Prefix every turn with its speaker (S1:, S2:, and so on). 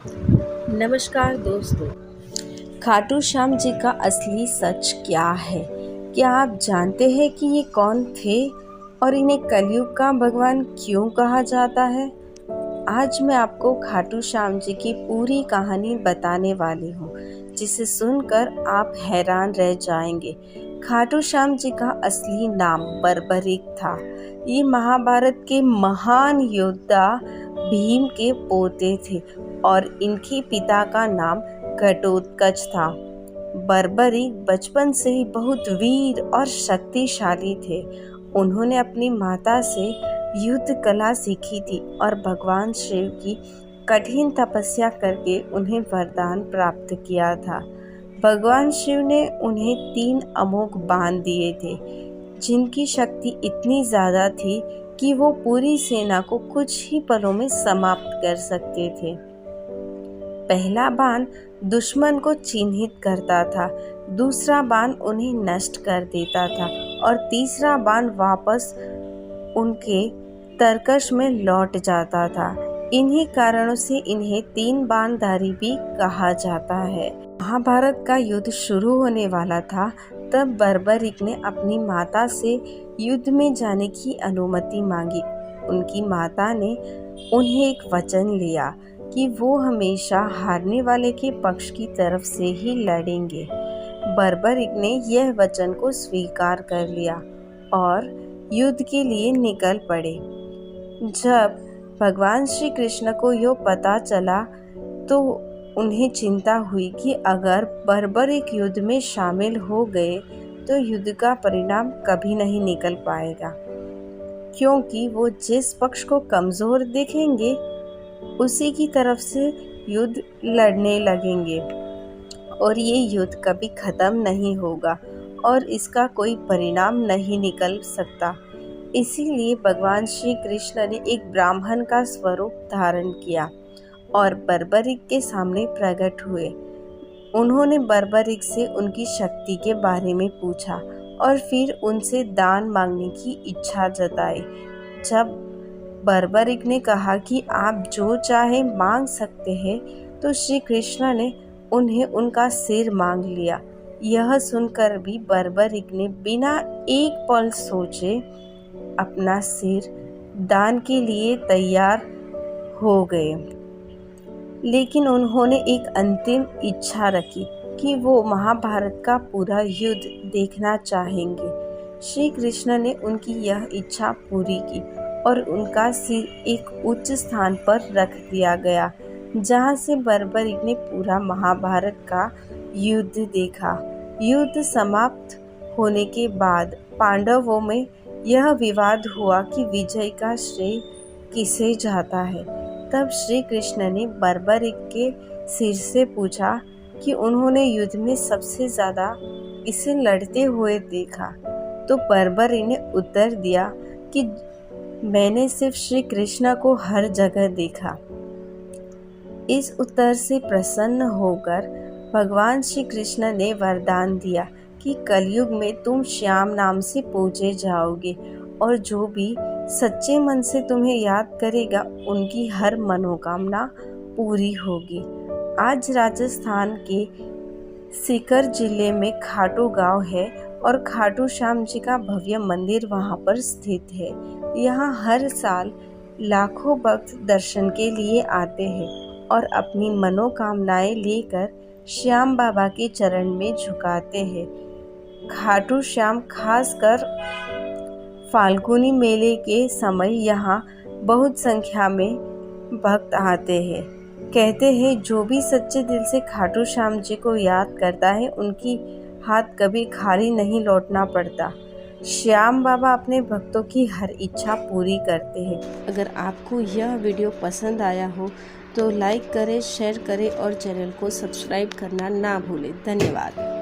S1: नमस्कार दोस्तों। खाटू श्याम जी का असली सच क्या है? क्या आप जानते हैं कि ये कौन थे और इन्हें कलयुग का भगवान क्यों कहा जाता है? आज मैं आपको खाटू श्याम जी की पूरी कहानी बताने वाली हूँ, जिसे सुनकर आप हैरान रह जाएंगे। खाटू श्याम जी का असली नाम बर्बरिक था। ये महाभारत के महान योद्धा भीम के पोते थे और इनके पिता का नाम घटोत्कच था। बर्बरिक बचपन से ही बहुत वीर और शक्तिशाली थे। उन्होंने अपनी माता से युद्ध कला सीखी थी और भगवान शिव की कठिन तपस्या करके उन्हें वरदान प्राप्त किया था। भगवान शिव ने उन्हें 3 अमोघ बाण दिए थे, जिनकी शक्ति इतनी ज़्यादा थी कि वो पूरी सेना को कुछ ही पलों में समाप्त कर सकते थे। पहला बाण दुश्मन को चिन्हित करता था, दूसरा बाण उन्हें नष्ट कर देता था और तीसरा बाण वापस उनके तरकश में लौट जाता था। इन्हीं कारणों से इन्हें 3 बाणधारी भी कहा जाता है। महाभारत का युद्ध शुरू होने वाला था, तब बर्बरिक ने अपनी माता से युद्ध में जाने की अनुमति मांगी। उनकी माता ने उन्हें एक वचन लिया कि वो हमेशा हारने वाले के पक्ष की तरफ से ही लड़ेंगे। बर्बरिक ने यह वचन को स्वीकार कर लिया और युद्ध के लिए निकल पड़े। जब भगवान श्री कृष्ण को यह पता चला तो उन्हें चिंता हुई कि अगर बर्बरिक युद्ध में शामिल हो गए तो युद्ध का परिणाम कभी नहीं निकल पाएगा, क्योंकि वो जिस पक्ष को कमज़ोर देखेंगे उसी की तरफ से युद्ध लड़ने लगेंगे और ये युद्ध कभी ख़त्म नहीं होगा और इसका कोई परिणाम नहीं निकल सकता। इसीलिए भगवान श्री कृष्ण ने एक ब्राह्मण का स्वरूप धारण किया और बर्बरिक के सामने प्रकट हुए। उन्होंने बर्बरिक से उनकी शक्ति के बारे में पूछा और फिर उनसे दान मांगने की इच्छा जताई। जब बर्बरिक ने कहा कि आप जो चाहे मांग सकते हैं, तो श्री कृष्ण ने उन्हें उनका सिर मांग लिया। यह सुनकर भी बर्बरिक ने बिना एक पल सोचे अपना सिर दान के लिए तैयार हो गए। लेकिन उन्होंने एक अंतिम इच्छा रखी कि वो महाभारत का पूरा युद्ध देखना चाहेंगे। श्री कृष्ण ने उनकी यह इच्छा पूरी की और उनका सिर एक उच्च स्थान पर रख दिया गया, जहाँ से बर्बरिक ने पूरा महाभारत का युद्ध देखा। युद्ध समाप्त होने के बाद पांडवों में यह विवाद हुआ कि विजय का श्रेय किसे जाता है। तब श्री कृष्ण ने बर्बरिक के सिर से पूछा कि उन्होंने युद्ध में सबसे ज़्यादा इसे लड़ते हुए देखा। तो बर्बरिक ने उत्तर दिया कि मैंने सिर्फ श्री कृष्ण को हर जगह देखा। इस उत्तर से प्रसन्न होकर भगवान श्री कृष्ण ने वरदान दिया कि कलयुग में तुम श्याम नाम से पूजे जाओगे और जो भी सच्चे मन से तुम्हें याद करेगा उनकी हर मनोकामना पूरी होगी। आज राजस्थान के सीकर जिले में खाटू गांव है और खाटू श्याम जी का भव्य मंदिर वहां पर स्थित है। यहाँ हर साल लाखों भक्त दर्शन के लिए आते हैं और अपनी मनोकामनाएं लेकर श्याम बाबा के चरण में झुकाते हैं। खाटू श्याम खासकर फाल्गुनी मेले के समय यहाँ बहुत संख्या में भक्त आते हैं। कहते हैं जो भी सच्चे दिल से खाटू श्याम जी को याद करता है उनकी हाथ कभी खाली नहीं लौटना पड़ता। श्याम बाबा अपने भक्तों की हर इच्छा पूरी करते हैं। अगर आपको यह वीडियो पसंद आया हो तो लाइक करें, शेयर करें और चैनल को सब्सक्राइब करना ना भूलें। धन्यवाद।